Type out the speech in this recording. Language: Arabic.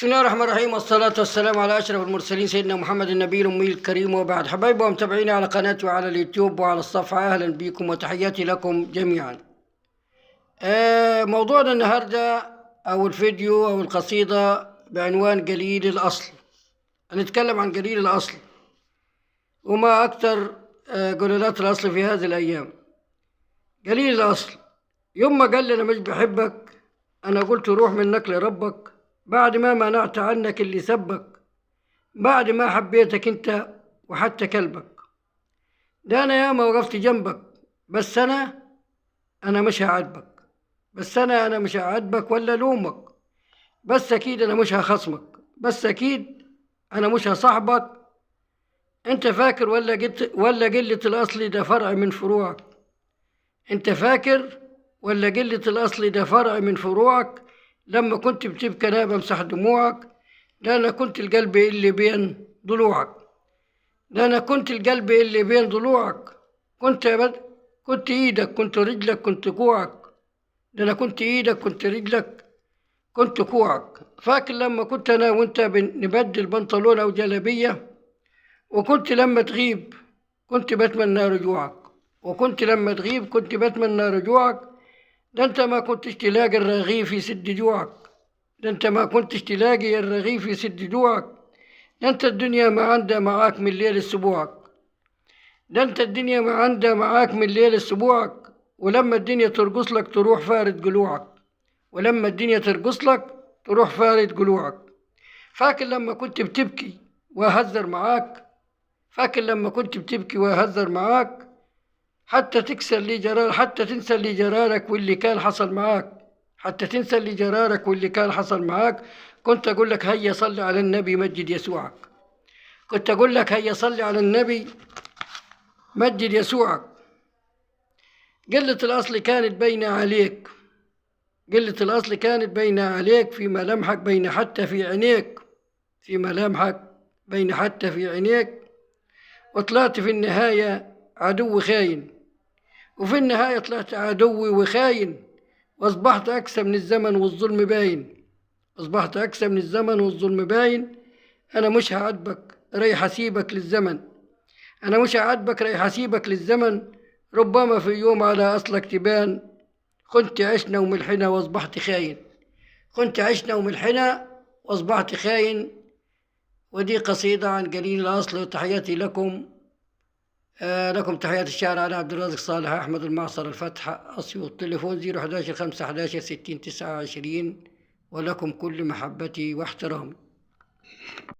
بسم الله الرحمن الرحيم، والصلاة والسلام على أشرف المرسلين سيدنا محمد النبي الأمي الكريم. وبعد، حبايبي ومتابعيني على قناتي وعلى اليوتيوب وعلى الصفحة، أهلا بكم وتحياتي لكم جميعا. موضوعنا النهاردة أو الفيديو أو القصيدة بعنوان قليل الأصل. هنتكلم عن قليل الأصل وما أكثر قليلات الأصل في هذه الأيام. قليل الأصل، يوم ما قال لي أنا مش بحبك أنا قلت روح منك لربك، بعد ما منعت عنك اللي سبك، بعد ما حبيتك انت وحتى كلبك. ده انا ياما وقفت جنبك، بس انا مش هعاتبك، بس انا مش هعاتبك ولا لومك، بس اكيد انا مش هخصمك، بس اكيد انا مش هصاحبك. انت فاكر ولا قلة الاصل ده فرع من فروعك؟ انت فاكر ولا قلة الاصل ده فرع من فروعك؟ لما كنت بتبكي انا بمسح دموعك، ده انا كنت القلب اللي بين ضلوعك، ده انا كنت القلب اللي بين ضلوعك، كنت ايدك، كنت رجلك، كنت كوعك، ده انا كنت ايدك، كنت رجلك، كنت كوعك. فاكر لما كنت انا وانت نبدل بنطلون او جلابيه، وكنت لما تغيب كنت بتمنى رجوعك، وكنت لما تغيب كنت بتمنى رجوعك. ده انت ما كنتش تلاقي الرغيف يسد جوعك، ده انت ما كنتش تلاقي الرغيف يسد جوعك، ده انت الدنيا ما عندها معاك من ليل اسبوعك، ده انت الدنيا ما عندها معاك من ليل اسبوعك. ولما الدنيا ترقص لك تروح فارد قلوعك، ولما الدنيا ترقص لك تروح فارد قلوعك. فاكر لما كنت بتبكي واهزر معاك، فاكر لما كنت بتبكي واهزر معاك، حتى تكسر لي جرار، حتى تنسى اللي جرارك واللي كان حصل معاك، حتى تنسى اللي جرارك واللي كان حصل معاك. كنت أقول لك هيا صلي على النبي مجد يسوعك، كنت أقول لك هيا صلي على النبي مجد يسوعك. قلة الأصل كانت باينة عليك، قلة الأصل كانت باينة عليك في ملامحك، باينة حتى في عينيك، في ملامحك باينة حتى في عينيك. وطلعت في النهاية عدو خاين، وفي النهاية طلعت عدوي وخاين، وأصبحت أكسى من الزمن والظلم باين، أصبحت أكسى من الزمن والظلم باين. أنا مش هعاتبك، رايح أسيبك للزمن، أنا مش هعاتبك، رايح أسيبك للزمن. ربما في يوم على أصلك تبان، كنت عشنا وملحنا وأصبحت خاين، كنت عشنا وملحنا وأصبحت خاين. ودي قصيدة عن قليل الأصل. وتحياتي لكم، لكم تحيات الشاعر علي عبد الرازق صالح أحمد المعصر الفتحة أسيوط. تليفون 011 511 60 29. ولكم كل محبتي واحترامي.